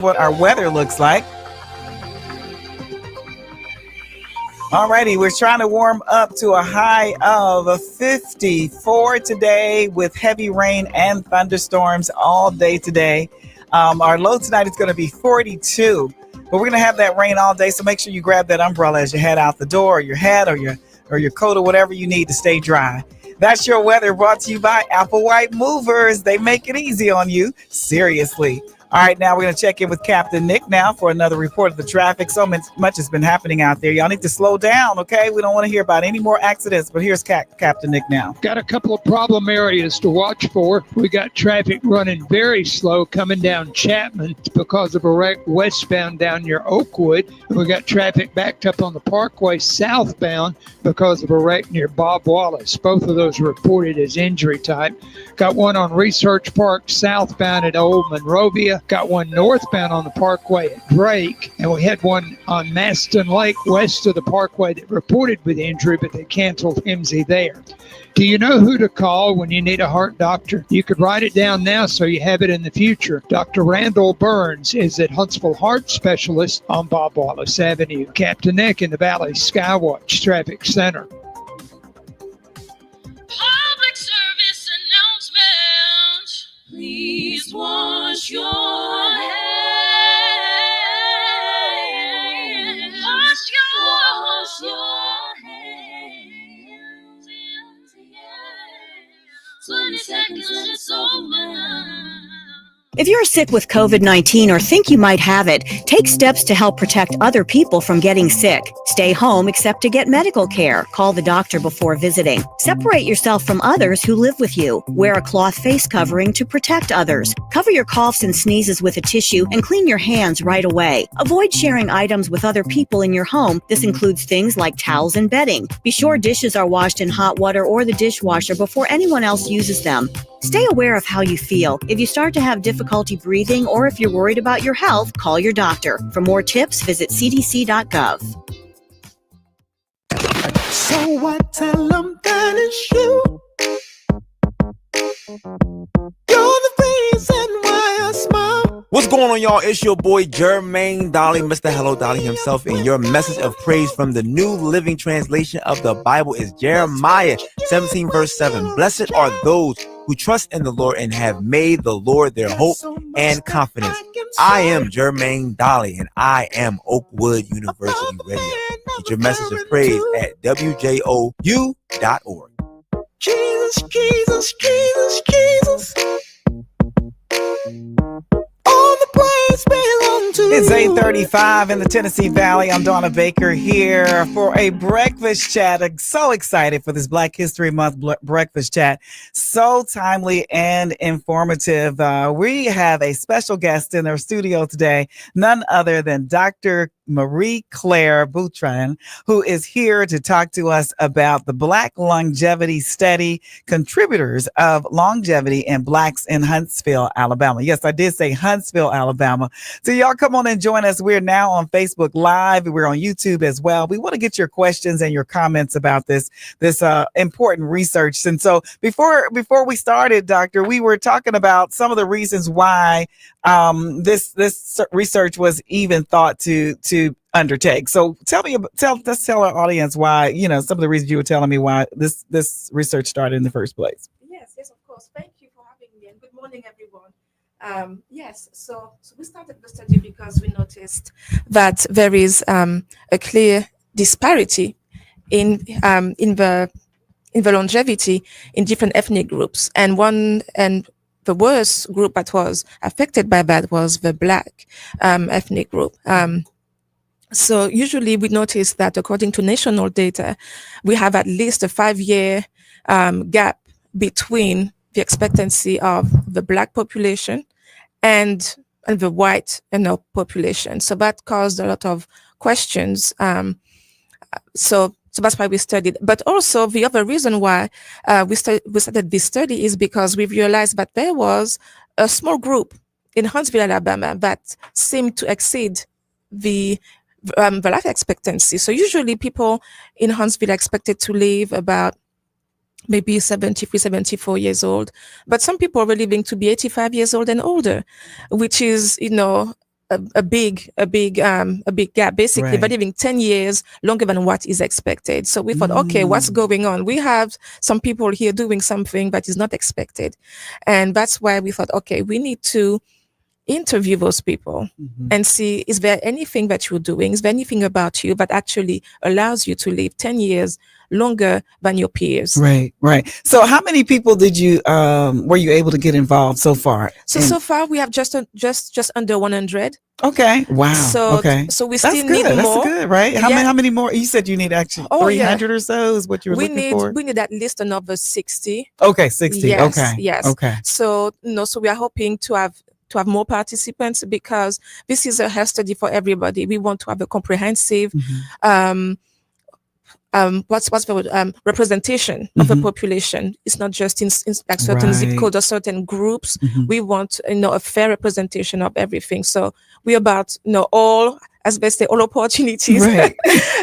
What our weather looks like. Alrighty, we're trying to warm up to a high of 54 today with heavy rain and thunderstorms all day today. Our low tonight is going to be 42, but we're going to have that rain all day. So make sure you grab that umbrella as you head out the door, or your hat, or your coat, or whatever you need to stay dry. That's your weather, brought to you by Applewhite Movers. They make it easy on you. Seriously. All right, now we're going to check in with Captain Nick now for another report of the traffic. So much has been happening out there. Y'all need to slow down, okay? We don't want to hear about any more accidents, but here's Captain Nick now. Got a couple of problem areas to watch for. We got traffic running very slow coming down Chapman because of a wreck westbound down near Oakwood. And we got traffic backed up on the Parkway southbound because of a wreck near Bob Wallace. Both of those reported as injury type. Got one on Research Park southbound at Old Monrovia. Got one northbound on the Parkway at Drake, and we had one on Maston Lake west of the Parkway that reported with injury, but they canceled HMZ there. Do you know who to call when you need a heart doctor? You could write it down now so you have it in the future. Dr. Randall Burns is at Huntsville Heart Specialist on Bob Wallace Avenue. Captain Nick in the Valley Skywatch Traffic Center. Public service announcement. Please wash your hands. Wash your hands. 20 seconds, it's over. If you're sick with COVID-19 or think you might have it, take steps to help protect other people from getting sick. Stay home except to get medical care. Call the doctor before visiting. Separate yourself from others who live with you. Wear a cloth face covering to protect others. Cover your coughs and sneezes with a tissue and clean your hands right away. Avoid sharing items with other people in your home. This includes things like towels and bedding. Be sure dishes are washed in hot water or the dishwasher before anyone else uses them. Stay aware of how you feel. If you start to have difficulty breathing or if you're worried about your health, call your doctor. For more tips, visit cdc.gov. So I tell them that it's you. You're the reason why I smile. What's going on, y'all? It's your boy Jermaine Dolly, Mr. Hello Dolly himself, and your message of praise from the New Living Translation of the Bible is Jeremiah 17 verse 7. Blessed are those who trust in the Lord and have made the Lord their hope and confidence. I am Jermaine Dolly, and I am Oakwood University Radio. Get your message of praise at WJOU.org. Jesus, Jesus, Jesus, Jesus. All the praise belong to It's you. 8:35 in the Tennessee Valley. I'm Dawna Baker here for a breakfast chat. I'm so excited for this Black History Month breakfast chat. So timely and informative. We have a special guest in our studio today, none other than Dr. Marie Claire Boutrin, who is here to talk to us about the Black Longevity Study, contributors of longevity in Blacks in Huntsville, Alabama. Yes, I did say Huntsville, Alabama. So y'all come on and join us. We're now on Facebook Live. We're on YouTube as well. We want to get your questions and your comments about this important research. And so before we started, Doctor, we were talking about some of the reasons why this research was even thought to undertake. So let's tell our audience why, some of the reasons you were telling me why this research started in the first place. Yes, of course. Thank you for having me, and good morning, everyone. So we started the study because we noticed that there is a clear disparity in the longevity in different ethnic groups, and the worst group that was affected by that was the Black ethnic group. So usually we notice that according to national data, we have at least a 5-year gap between the expectancy of the Black population and the white population. So that caused a lot of questions. So that's why we studied. But also the other reason why we started this study is because we realized that there was a small group in Huntsville, Alabama, that seemed to exceed the life expectancy. So usually people in Huntsville are expected to live about maybe 73, 74 years old. But some people are living to be 85 years old and older, which is, a big gap, basically, Right. but even 10 years longer than what is expected. So we thought, okay, what's going on? We have some people here doing something that is not expected. And that's why we thought, okay, we need to interview those people and see, is there anything that you're doing? Is there anything about you that actually allows you to live 10 years longer than your peers? Right, right. So how many people did you were you able to get involved so far? So far we have just under 100. Okay. Wow. So okay. so we That's still good. need That's more. good, right? How Yeah. many? How many more? You said you need actually Oh, yeah. 300 or so is what you were We looking for. need at least another 60. Okay, 60. Yes, okay. yes. Okay. So so we are hoping to have more participants, because this is a health study for everybody. We want to have a comprehensive what's the word? Representation of the population. It's not just in like certain zip Right. codes or certain groups. We want a fair representation of everything. So we're about all, as they say, all opportunities. Right.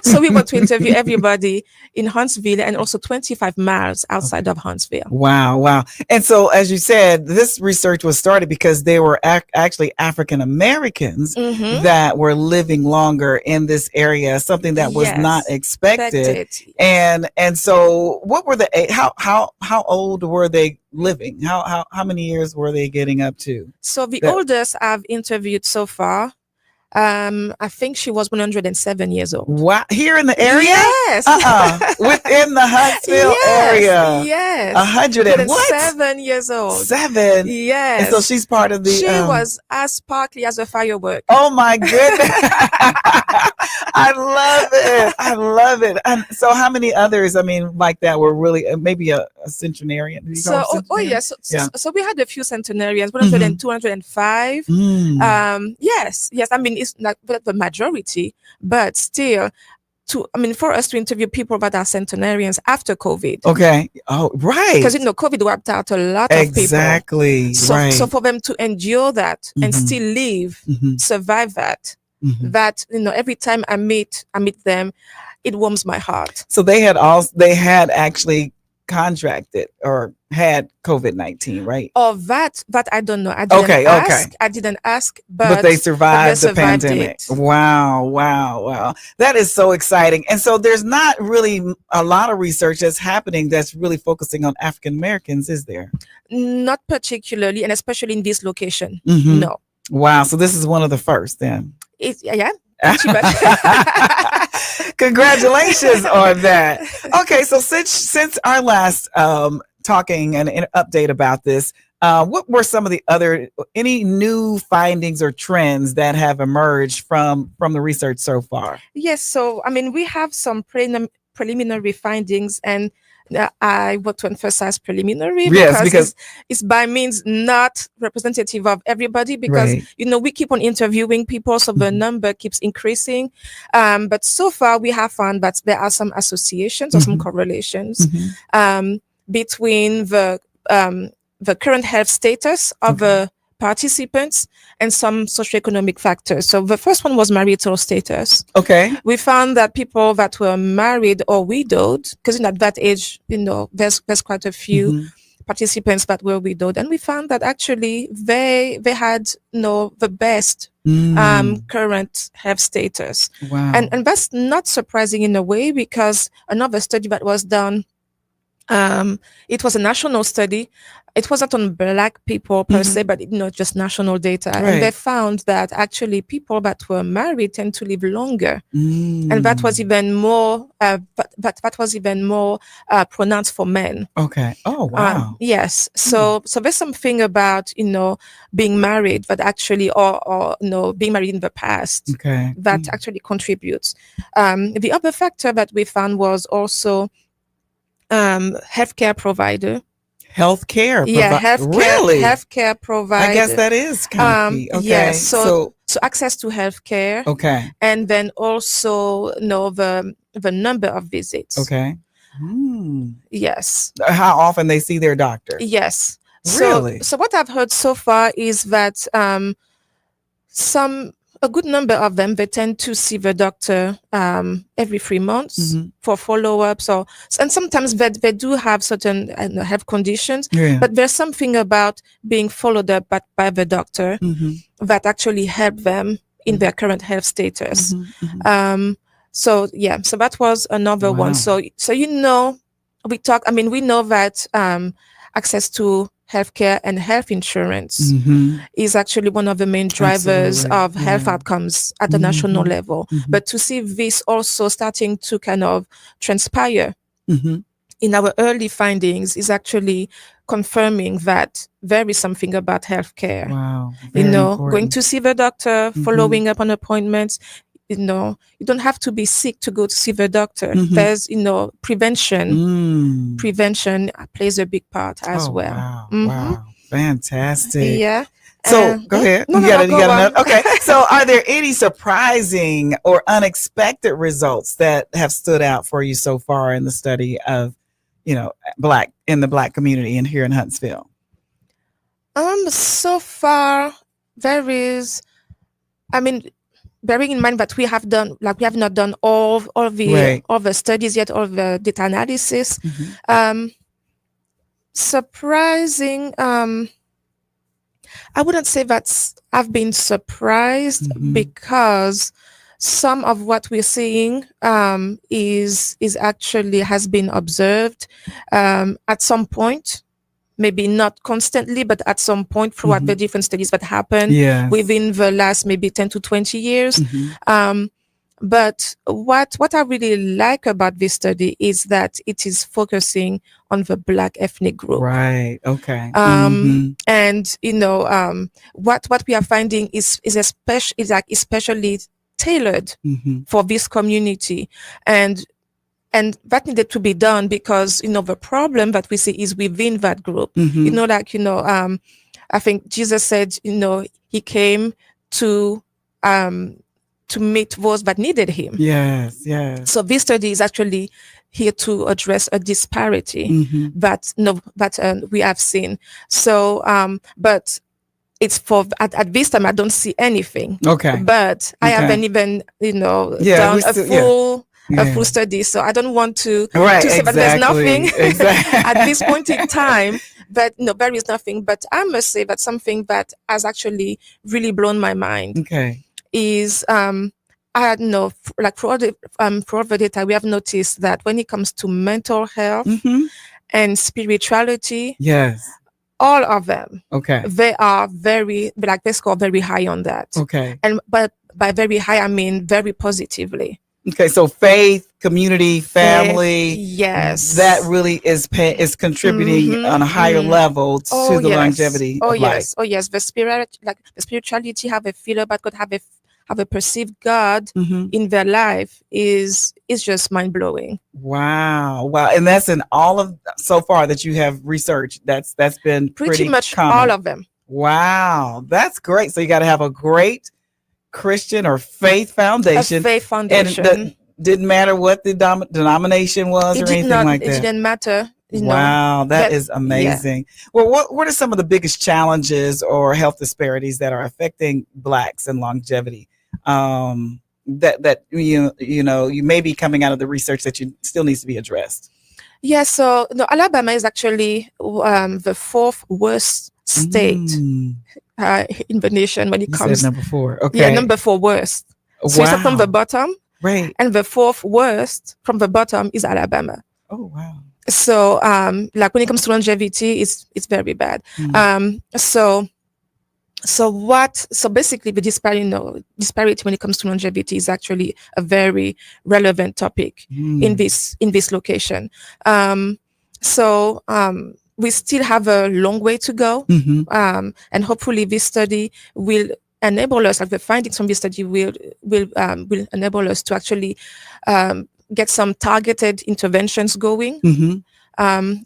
So we want to interview everybody in Huntsville and also 25 miles outside of Huntsville. Wow, wow. And so, as you said, this research was started because there were actually African Americans that were living longer in this area, something that was Yes. not expected. Expected. And so, what were the how old were they living? How many years were they getting up to? So the That- oldest I've interviewed so far, I think she was 107 years old. Wow, here in the area? Yes. Within the Huntsville area. Yes. 100 and what? 7 years old. 7. Yes. And so she's part of the. She was as sparkly as a firework. Oh my goodness! I love it. I love it. And so, how many others? I mean, like that were really maybe a centenarian. Do you call So, them centenarians? yes. So we had a few centenarians, 100 and 205. Yes. I mean, it's not the majority, but still, for us to interview people that are centenarians after COVID. Okay. Oh, right. Because COVID wiped out a lot of people. Exactly. Right. So for them to endure that and still live, survive that, every time I meet them, it warms my heart. So they had actually contracted or had COVID-19, right? Oh, that I don't know. I didn't ask. I didn't ask, but they survived the survived pandemic. it. Wow. That is so exciting. And so there's not really a lot of research that's happening that's really focusing on African Americans, is there? Not particularly, and especially in this location. Mhm. No. Wow. So this is one of the first then. Yeah. Congratulations on that. Okay, so since our last talking and an update about this, what were some of the any new findings or trends that have emerged from the research so far? Yes. So we have some preliminary findings, and I want to emphasize preliminary because it's by means not representative of everybody, because Right. we keep on interviewing people, so the number keeps increasing. But so far we have found that there are some associations or some correlations between the current health status of the participants and some socioeconomic factors. So the first one was marital status. Okay. We found that people that were married or widowed, because at that age, there's quite a few participants that were widowed, and we found that actually they had the best current health status. Wow. And that's not surprising in a way, because another study that was done, it was a national study. It wasn't on Black people per se, but just national data. Right. And they found that actually people that were married tend to live longer, and that was even more. That was even more pronounced for men. Okay. Oh wow. Yes. So there's something about being married, but actually, or being married in the past, Okay. that actually contributes. The other factor that we found was also healthcare provider. Healthcare. Really? Healthcare provider. I guess that is kind of key. Okay. Yes. So access to healthcare. Okay. And then also the number of visits. Okay. Yes. How often they see their doctor? Yes. Really? So what I've heard so far is that some a good number of them, they tend to see the doctor every 3 months Mhm. for follow-up. And sometimes they do have certain health conditions, Yeah. but there's something about being followed up by the doctor Mhm. that actually help them in Mhm. their current health status. Mhm. Mhm. So that was another one. Wow. So we know that access to healthcare and health insurance Mhm. is actually one of the main drivers Absolutely. of health Yeah. outcomes at the national Mhm. level. Mhm. But to see this also starting to kind of transpire Mhm. in our early findings is actually confirming that there is something about healthcare. Wow. You Very know, going important. to see the doctor, Mhm. following up on appointments. You know, you don't have to be sick to go to see the doctor. Mhm. There's, prevention. Mm. Prevention plays a big part as Oh, well. wow. Mhm. Wow. Fantastic. Yeah. So go ahead. No, You no, got no, it. You go got on. another. Okay. So are there any surprising or unexpected results that have stood out for you so far in the study of, the black community and here in Huntsville? So far there is, I mean, bearing in mind that we have not done Right. all the studies yet, all the data analysis. Mhm. Surprising. I wouldn't say I've been surprised Mhm. because some of what we're seeing is actually has been observed at some point, maybe not constantly, but at some point throughout the Mhm. different studies that happen Yes. within the last maybe 10 to 20 years. Mhm. But what I really like about this study is that it is focusing on the Black ethnic group. Right. Okay. And what we are finding is especially tailored Mhm. for this community, and that needed to be done because the problem that we see is within that group. Mhm. I think Jesus said he came to meet those that needed him. Yes. Yes. So this study is actually here to address a disparity Mhm. that we have seen. So, but it's at this time I don't see anything. Okay. But I Okay. haven't even Yeah. done We still. Yeah. a Yeah. full study. So I don't want to Right. say that there's nothing Exactly. at this point in time. But no, there is nothing. But I must say that something that has actually really blown my mind Okay. is I had for all the data we have noticed that when it comes to mental health Mhm. and spirituality, Yes. all of them Okay. they are they score very high on that. Okay. And but by very high I mean very positively. Okay. So faith, community, Faith, family, yes, that really is contributing on a higher level to the longevity of life. Oh yes, the spirituality, have a feel about God, have a perceived God Mhm. in their life is just mind blowing. Wow. Wow. And that's in all of so far that you have researched. That's been Pretty pretty much common. all of them. Wow. That's great. So you got to have a great Christian or faith foundation. A faith foundation. And didn't matter what the denomination was or anything like that. It didn't matter. Wow, that is amazing. Yeah. Well, what are some of the biggest challenges or health disparities that are affecting Blacks and longevity? That you may be coming out of the research that you still needs to be addressed. Yeah, so Alabama is actually the fourth worst state in the nation when it comes. Said number 4. Okay. Yeah, number 4 worst. So you start from the bottom, right? And the fourth worst from the bottom is Alabama. Oh wow. So like when it comes to longevity, it's very bad. So basically the disparity when it comes to longevity is actually a very relevant topic in this location. We still have a long way to go. And hopefully this study will enable us, like the findings from this study will enable us to actually get some targeted interventions going.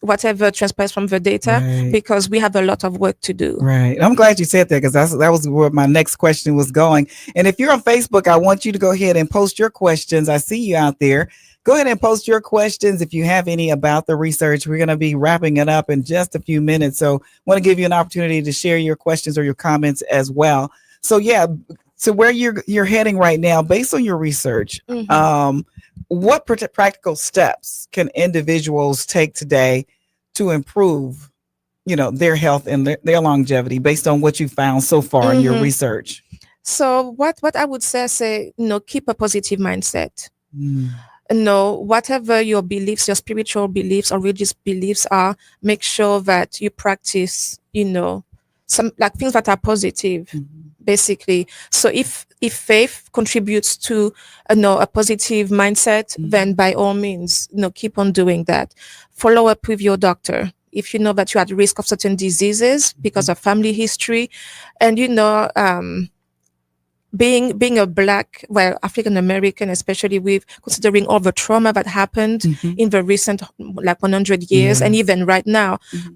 Whatever transpires from the data, because we have a lot of work to do. Right. I'm glad you said that, because that was where my next question was going. And if you're on Facebook, I want you to go ahead and post your questions. I see you out there. Go ahead and post your questions if you have any about the research. We're going to be wrapping it up in just a few minutes. So I want to give you an opportunity to share your questions or your comments as well. So yeah, So where you're heading right now, based on your research, Mhm. what practical steps can individuals take today to improve, their health and their longevity based on what you found so far in your Mhm. research? So what I would say, keep a positive mindset. Mm. Whatever your beliefs, your spiritual beliefs or religious beliefs are, make sure that you practice, some like things that are positive, Mhm. basically. So if faith contributes to, a positive mindset, then Mhm. by all means, keep on doing that. Follow up with your doctor. If you know that you're at risk of certain diseases because of family history, and being a black, well, African American, especially with considering all the trauma that happened Mhm. in the recent like 100 years, and Yes. even right now, Mhm.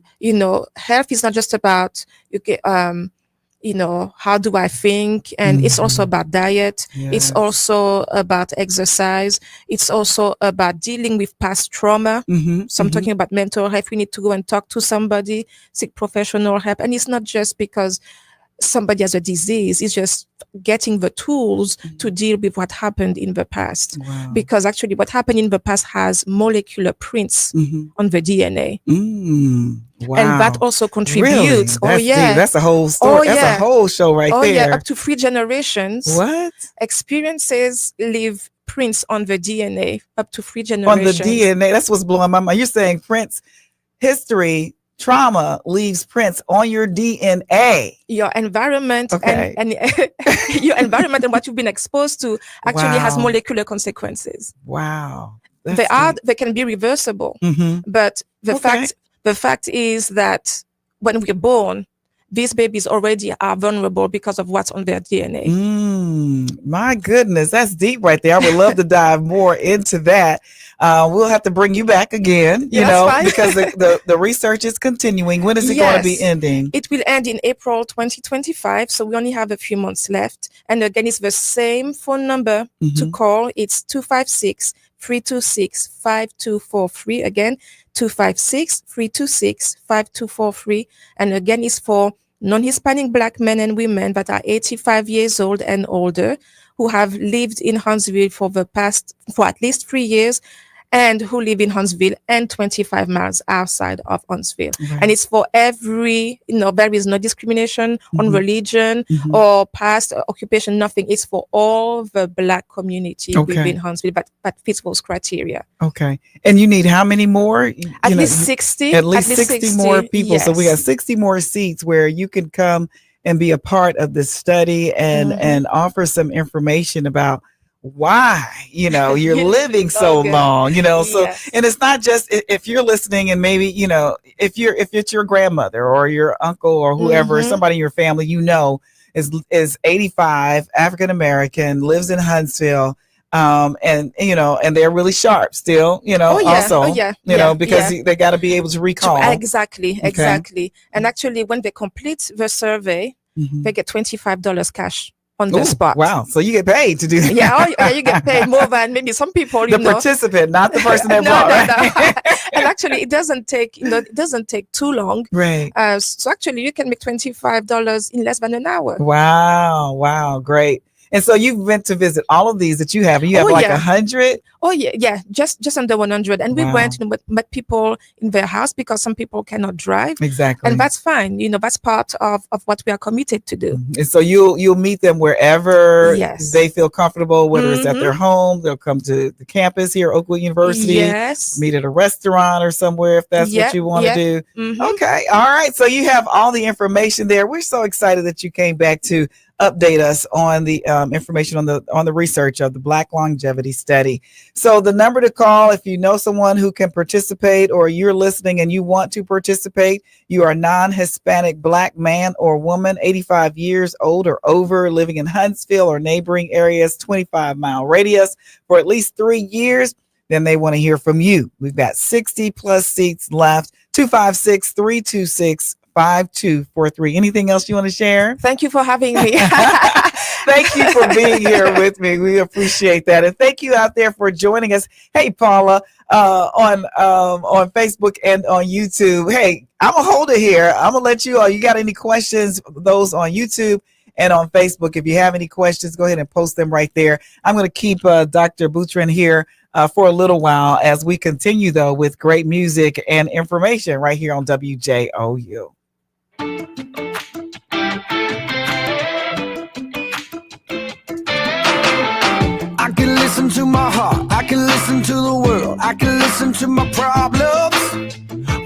health is not just about how do I think, and it's also Mhm. about diet. It's Yes. also about exercise. It's also about dealing with past trauma. Mhm. So I'm Mhm. talking about mental health. We need to go and talk to somebody, seek professional help, and it's not just because somebody has a disease. It's just getting the tools to Mhm. deal with what happened in the past, Wow. because actually what happened in the past has molecular prints Mhm. on the DNA, and that Wow. also Really? contributes. Oh That's deep. yeah. That's a whole story. Oh That's a yeah. whole show right Oh yeah. there. Up to 3 generations. What? Experiences leave prints on the DNA up to 3 On the generations. DNA. That's what's blowing my mind. You're saying Prince history, trauma leaves prints on your DNA. Your environment Okay. and your environment and what you've been exposed to actually has Wow. molecular consequences. Wow. That's deep. They can be reversible, Mm-hmm. but Okay. the fact is that when we're born, these babies already are vulnerable because of what's on their DNA. My goodness, that's deep right there. I would love to dive more into that. We'll have to bring you back again, Yeah, that's fine. because the research is continuing. When is it going to be Yes, ending? it will end in April 2025, so we only have a few months left. And again, it's the same phone number to Mhm. call. It's 256-326-5243. Again, 256-326-5243. And again, it's for non-Hispanic Black men and women that are 85 years old and older, who have lived in Huntsville for at least 3 years, and who live in Huntsville and 25 miles outside of Huntsville. And Right. it's for every, there is no discrimination on Mhm. religion Mhm. or past occupation, nothing. It's for all the Black community Okay. within Huntsville that fits those criteria. Okay. And you need how many more? At least 60. At least 60 more people. So we got Yes. 60 more seats where you can come and be a part of this study and offer some information about why, you're You live living so longer. long, so, Yes. and it's not just if you're listening and maybe, if it's your grandmother or your uncle or whoever, Mhm. somebody in your family, is 85, African American, lives in Huntsville, and they're really sharp still, Oh yeah. also, Oh yeah. Yeah. because Yeah. they got to be able to recall. Exactly. Okay. Exactly. And actually, when they complete the survey, Mhm. they get $25 cash on the Ooh, spot. wow. So you get paid to do that. Yeah, yeah, you get paid more than maybe some people, The participant, not the person that No, brought, no, right? no. And actually, it doesn't take, too long. Right. So actually, you can make $25 in less than an hour. Wow. Great. And so you went to visit all of these that you have. You have Oh, like yeah. 100? Oh yeah, just under 100. And we Wow. went, met people in their house because some people cannot drive. Exactly. And that's fine. That's part of what we are committed to do. And so you'll meet them wherever Yes. they feel comfortable, whether it's at Mhm. their home, they'll come to the campus here, Oakwood University, Yes. meet at a restaurant or somewhere if that's Yeah, what you want to yeah. do. Mhm. Okay. All right. So you have all the information there. We're so excited that you came back to update us on the information on the research of the Black longevity study. So the number to call if you know someone who can participate, or you're listening and you want to participate, you are a non-Hispanic Black man or woman, 85 years old or over, living in Huntsville or neighboring areas, 25-mile radius for at least 3 years, then they want to hear from you. We've got 60 plus seats left. 256-326-5243. Anything else you want to share? Thank you for having me. Thank you for being here with me. We appreciate that. And thank you out there for joining us. Hey, Paula, on Facebook and on YouTube. Hey, I'm going to hold it here. I'm going to let you got any questions, those on YouTube. and on Facebook. If you have any questions, go ahead and post them right there. I'm going to keep Dr. Boutrin here for a little while as we continue, though, with great music and information right here on WJOU. I can listen to my heart, I can listen to the world, I can listen to my problems.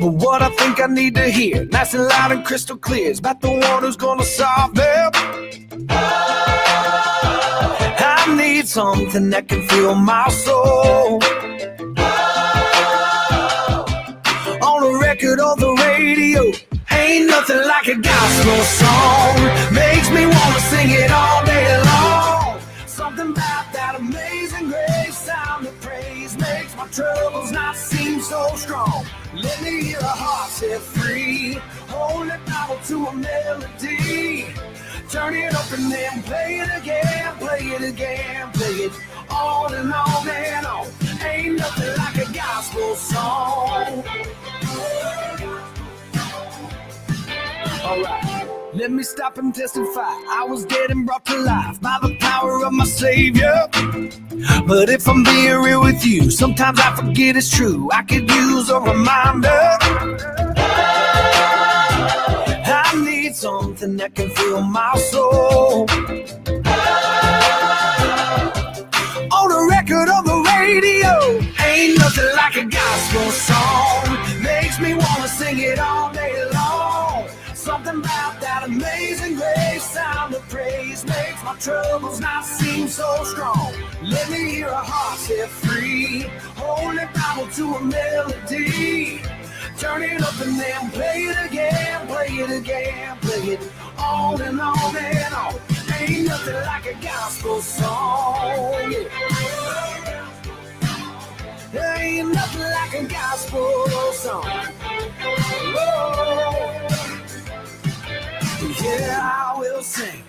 But what I think I need to hear, nice and loud and crystal clear, is about the one who's gonna solve them. I need something that can fill my soul. On the record or the radio, ain't nothing like a gospel song. Makes me wanna sing it all day long. Something about that amazing grace sound of praise makes my troubles not seem so strong. Let me hear a heart set free, hold it Bible to a melody. Turn it up and then play it again, play it again, play it on and on and on. Ain't nothing like a gospel song. Alright, let me stop and testify. I was dead and brought to life by the power of my Savior. But if I'm being real with you, sometimes I forget it's true. I could use a reminder. I need something that can fill my soul. On the record, on the radio, ain't nothing like a gospel song. Makes me wanna sing it all day long. Something about that amazing grace sound of praise makes my troubles not seem so strong. Let me hear a heart set free, hold it Bible to a melody. Turn it up and then play it again, play it again, play it on and on and on. Ain't nothing like a gospel song. There ain't nothing like a gospel song. Oh. Yeah, I will sing.